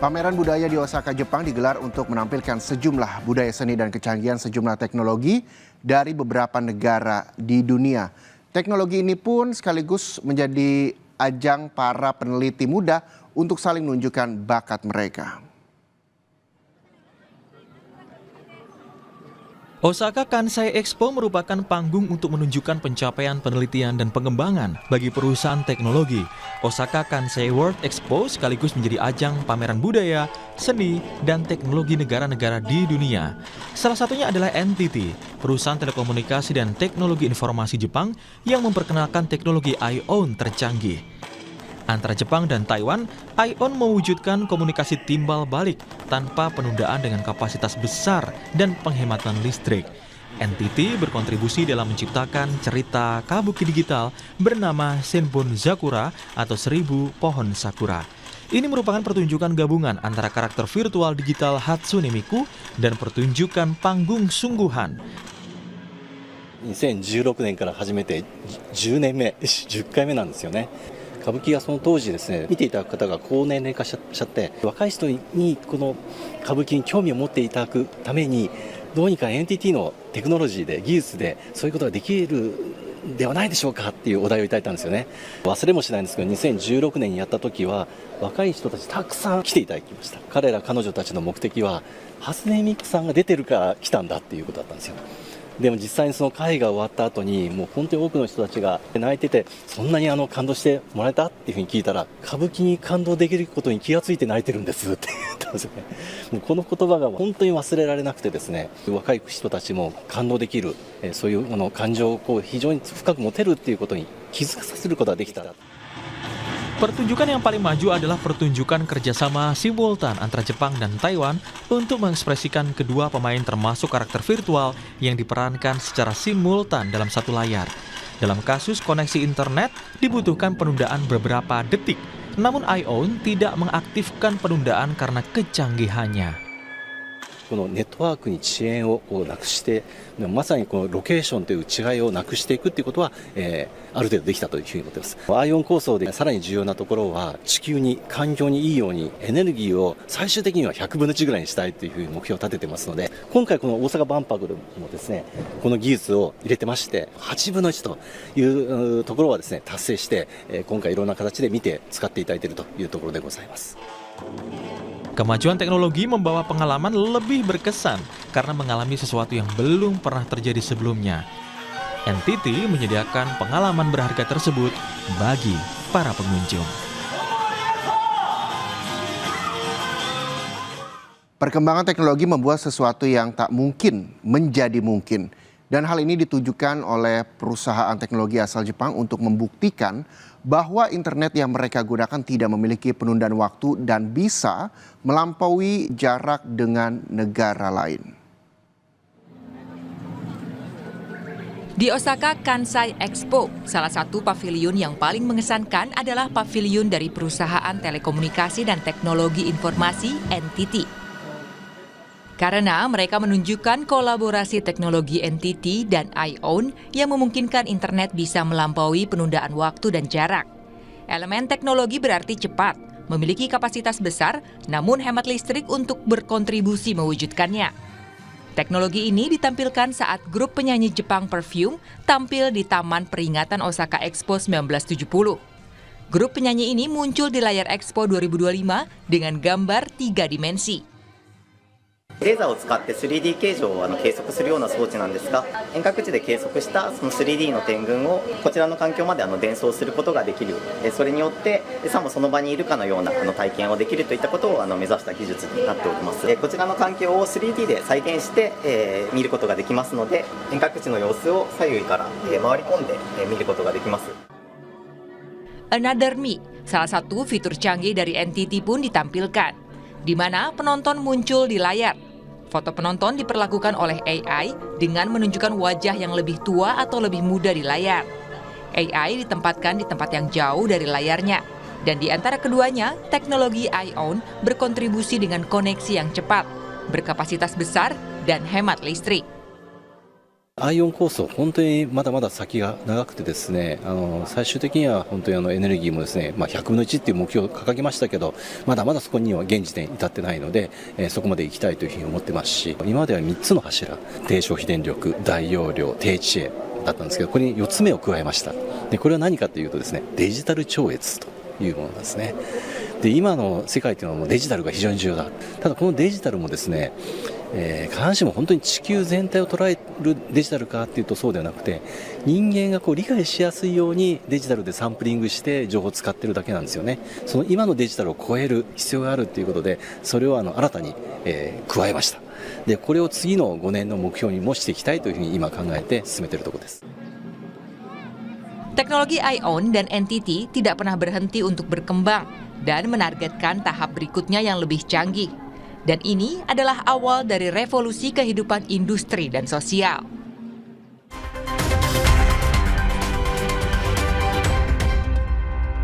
Pameran budaya di Osaka, Jepang digelar untuk menampilkan sejumlah budaya seni dan kecanggihan sejumlah teknologi dari beberapa negara di dunia. Teknologi ini pun sekaligus menjadi ajang para peneliti muda untuk saling menunjukkan bakat mereka. Osaka Kansai Expo merupakan panggung untuk menunjukkan pencapaian penelitian dan pengembangan bagi perusahaan teknologi. Osaka Kansai World Expo sekaligus menjadi ajang pameran budaya, seni, dan teknologi negara-negara di dunia. Salah satunya adalah NTT, perusahaan telekomunikasi dan teknologi informasi Jepang yang memperkenalkan teknologi IOWN tercanggih. Antara Jepang dan Taiwan, IOWN mewujudkan komunikasi timbal balik tanpa penundaan dengan kapasitas besar dan penghematan listrik. NTT berkontribusi dalam menciptakan cerita kabuki digital bernama Senbon Sakura atau 1000 Pohon Sakura. Ini merupakan pertunjukan gabungan antara karakter virtual digital Hatsune Miku dan pertunjukan panggung sungguhan. 2016年から始めて10年目、10回目なんですよね。歌舞伎はその当時ですね、見ていただく方が高年齢化しちゃって、若い人にこの歌舞伎に興味を持っていただくために、どうにか NTT のテクノロジーで技術でそういうことができるではないでしょうかっていうお題をいただいたんですよね。忘れもしないんですけど、2016年にやった時は若い人たちたくさん来ていただきました。彼女たちの目的は初音ミクさんが出てるから来たんだっていうことだったんですよ。でも実際にその会が終わった後にもう本当に多くの人たちが泣いてて、そんなに感動してもらえたっていうふうに聞いたら、歌舞伎に感動できることに気がついて泣いてるんですって言ったんですよね。もうこの言葉が本当に忘れられなくてですね、若い人たちも感動できる、そういう感情を非常に深く持てるっていうことに気づかさせることができたら。 Pertunjukan yang paling maju adalah pertunjukan kerjasama simultan antara Jepang dan Taiwan untuk mengekspresikan kedua pemain termasuk karakter virtual yang diperankan secara simultan dalam satu layar. Dalam kasus koneksi internet dibutuhkan penundaan beberapa detik, namun IOWN tidak mengaktifkan penundaan karena kecanggihannya. このネットワークに遅延をなくして、まさにこのロケーションという違いをなくしていくということは、ある程度できたというふうに思っています。IOWN構想でさらに重要なところは、地球に環境にいいようにエネルギーを最終的には100分の1ぐらいにしたいというふうに目標を立ててますので、今回この大阪万博でもですね、この技術を入れてまして、8分の1というところはですね達成して、今回いろんな形で見て使っていただいているというところでございます。 Kemajuan teknologi membawa pengalaman lebih berkesan karena mengalami sesuatu yang belum pernah terjadi sebelumnya. NTT menyediakan pengalaman berharga tersebut bagi para pengunjung. Perkembangan teknologi membuat sesuatu yang tak mungkin menjadi mungkin. Dan hal ini ditujukan oleh perusahaan teknologi asal Jepang untuk membuktikan bahwa internet yang mereka gunakan tidak memiliki penundaan waktu dan bisa melampaui jarak dengan negara lain. Di Osaka Kansai Expo, salah satu pavilion yang paling mengesankan adalah pavilion dari perusahaan telekomunikasi dan teknologi informasi NTT. Karena mereka menunjukkan kolaborasi teknologi NTT dan IOWN yang memungkinkan internet bisa melampaui penundaan waktu dan jarak. Elemen teknologi berarti cepat, memiliki kapasitas besar, namun hemat listrik untuk berkontribusi mewujudkannya. Teknologi ini ditampilkan saat grup penyanyi Jepang Perfume tampil di Taman Peringatan Osaka Expo 1970. Grup penyanyi ini muncul di layar Expo 2025 dengan gambar 3 dimensi. レーザーを使って 3D 形状を計測するような装置なんですが、遠隔地で計測したその 3D の点群をこちらの環境まで伝送することができる、それによってさもその場にいるかのような体験をできるといったことを目指した技術になっております。こちらの環境を 3D で再現して見ることができますので、遠隔地の様子を左右から回り込んで見ることができます。 Another Me, salah satu fitur canggih dari NTT pun ditampilkan, di mana penonton muncul di layar. Foto penonton diperlakukan oleh AI dengan menunjukkan wajah yang lebih tua atau lebih muda di layar. AI ditempatkan di tempat yang jauh dari layarnya. Dan di antara keduanya, teknologi IOWN berkontribusi dengan koneksi yang cepat, berkapasitas besar, dan hemat listrik. ION構想、本当にまだまだ先が長くてですね、最終的には本当にエネルギーもですね、100分の1っていう目標を掲げましたけど、まだまだそこには現時点至ってないので、そこまで行きたいというふうに思ってますし、今までは3つの柱、低消費電力、大容量、低遅延だったんですけど、これに4つ目を加えました。で、これは何かというとですね、デジタル超越というものなんですね。で、今の世界というのはもうデジタルが非常に重要だ。ただこのデジタルもですね、必ずしも本当に地球全体を捉えるデジタルかっていうとそうではなくて、人間が理解しやすいようにデジタルでサンプリングして情報を使ってるだけなんですよね。その今のデジタルを超える必要があるということで、それを新たに、加えました。で、これを次の5年の目標にもしていきたいというふうに今考えて進めているところです。Teknologi ION dan NTT tidak pernah berhenti untuk berkembang dan menargetkan tahap berikutnya yang lebih canggih. Dan ini adalah awal dari revolusi kehidupan industri dan sosial.